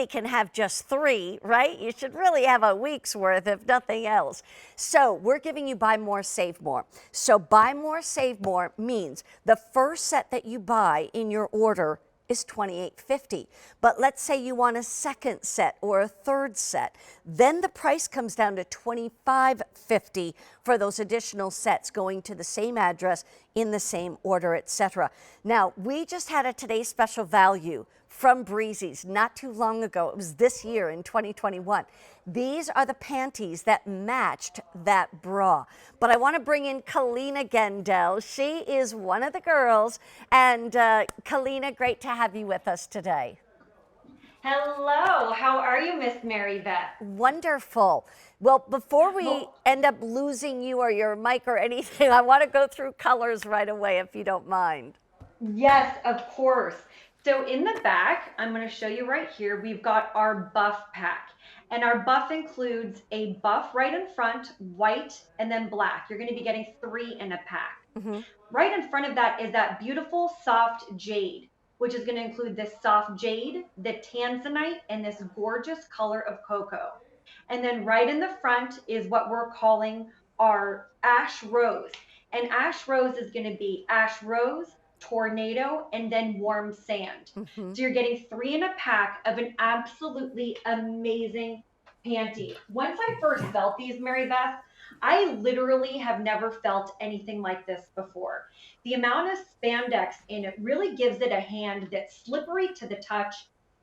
nobody can have just 3, right? You should really have a week's worth, if nothing else. So we're giving you buy more, save more. So buy more, save more means the first set that you buy in your order is $28.50. But let's say you want a second set or a third set. Then the price comes down to $25.50 for those additional sets going to the same address in the same order, etc. Now, we just had a Today's Special Value from Breezy's not too long ago. It was this year in 2021. These are the panties that matched that bra. But I want to bring in Kalina Gendel. She is one of the girls. And Kalina, great to have you with us today. Hello, how are you, Miss Mary Beth? Wonderful. Well, before we end up losing you or your mic or anything, I want to go through colors right away, if you don't mind. Yes, of course. So in the back, I'm going to show you right here, we've got our buff pack. And our buff includes a buff right in front, white, and then black. You're going to be getting 3 in a pack. Right in front of that is that beautiful soft jade, which is going to include this soft jade, the tanzanite, and this gorgeous color of cocoa. And then right in the front is what we're calling our ash rose. And ash rose is going to be ash rose, tornado, and then warm sand. So you're getting 3 in a pack of an absolutely amazing panty. Once I first felt these, Mary Beth, I literally have never felt anything like this before. The amount of spandex in it really gives it a hand that's slippery to the touch.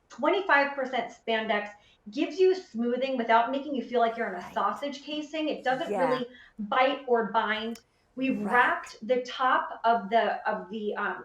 25% spandex gives you smoothing without making you feel like you're in a sausage casing. It doesn't really bite or bind. We've wrapped the top of the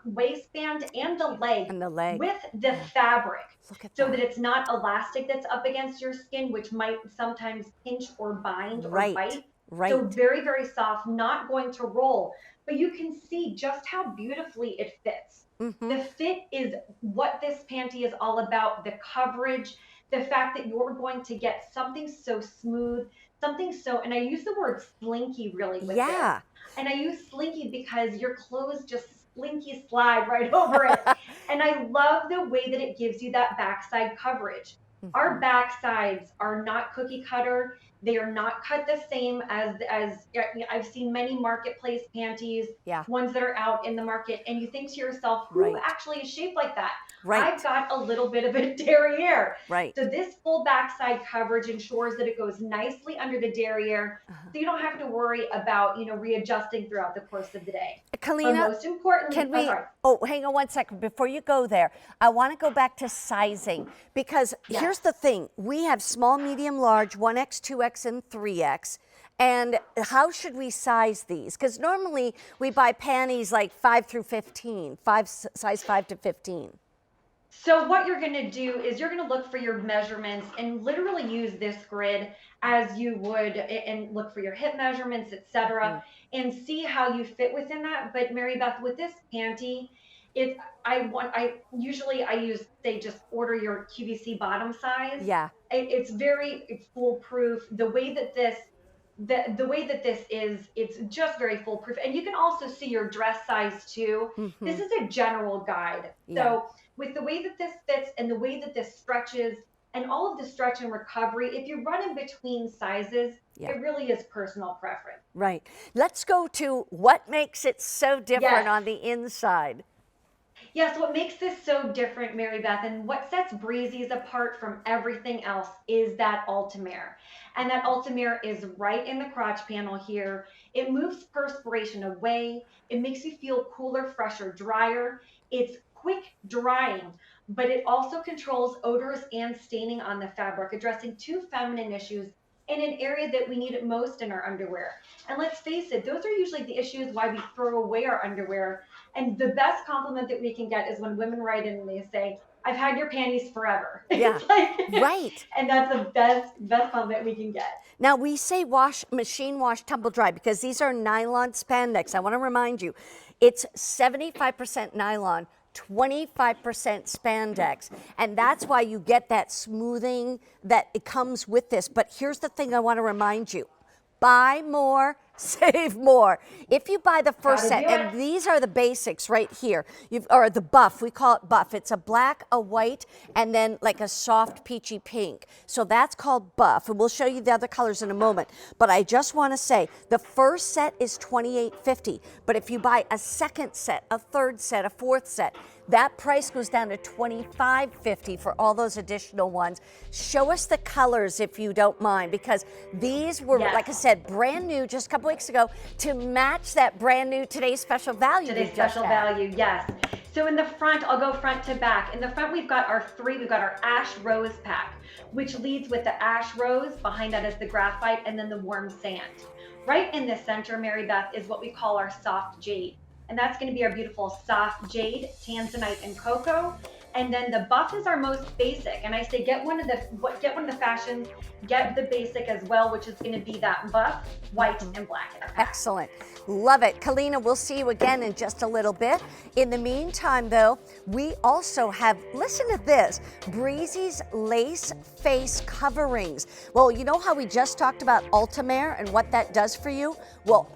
waistband and the leg with the fabric so that it's not elastic that's up against your skin, which might sometimes pinch or bind or bite. So very, very soft, not going to roll. But you can see just how beautifully it fits. The fit is what this panty is all about, the coverage, the fact that you're going to get something so smooth, something so, and I use the word slinky really with this. And I use slinky because your clothes just slinky slide right over it. And I love the way that it gives you that backside coverage. Our backsides are not cookie cutter. They are not cut the same as I've seen many marketplace panties, ones that are out in the market, and you think to yourself, who actually is shaped like that? I've got a little bit of a derriere. So this full backside coverage ensures that it goes nicely under the derriere, so you don't have to worry about, readjusting throughout the course of the day. Kalina, most importantly, can we, hang on one second. Before you go there, I want to go back to sizing, because here's the thing. We have small, medium, large, 1X, 2X, and 3X. And how should we size these? Because normally we buy panties like 5 through 15, size 5 to 15. So what you're going to do is you're going to look for your measurements and literally use this grid as you would, and look for your hip measurements, etc., and see how you fit within that. But Mary Beth, with this panty, I usually use, say, just order your QVC bottom size. It's very foolproof. The way that this is, it's just very foolproof. And you can also see your dress size too. This is a general guide. So with the way that this fits and the way that this stretches and all of the stretch and recovery, if you run in between sizes, it really is personal preference. Let's go to what makes it so different on the inside. So what makes this so different, Mary Beth, and what sets Breezy's apart from everything else is that Ultimare. And that Ultimare is right in the crotch panel here. It moves perspiration away. It makes you feel cooler, fresher, drier. It's quick drying, but it also controls odors and staining on the fabric, addressing 2 feminine issues in an area that we need it most in our underwear. And let's face it, those are usually the issues why we throw away our underwear. And the best compliment that we can get is when women write in and they say, I've had your panties forever. And that's the best compliment we can get. Now we say machine wash, tumble dry, because these are nylon spandex. I want to remind you, it's 75% nylon, 25% spandex. And that's why you get that smoothing that it comes with this. But here's the thing I want to remind you. Buy more, save more. If you buy the first Gotta set, do and it. these are the basics right here, or the buff, we call it buff. It's a black, a white, and then like a soft peachy pink. So that's called buff, and we'll show you the other colors in a moment. But I just want to say the first set is $28.50, but if you buy a second set, a third set, a fourth set, that price goes down to $25.50 for all those additional ones. Show us the colors if you don't mind, because these were, Yes. like I said, brand new just a couple weeks ago to match that brand new today's special value. Today's special value, yes. So in the front, I'll go front to back. In the front, we've got our ash rose pack, which leads with the ash rose. Behind that is the graphite and then the warm sand. Right in the center, Mary Beth, is what we call our soft jade. And that's going to be our beautiful soft jade, tanzanite, and cocoa. And then the buff is our most basic. And I say get one of the fashions, get the basic as well, which is going to be that buff, white, and black in a pack. Excellent. Love it. Kalina, we'll see you again in just a little bit. In the meantime, though, we also have, listen to this, Breezy's lace face coverings. Well, you know how we just talked about Ultimare and what that does for you? Well,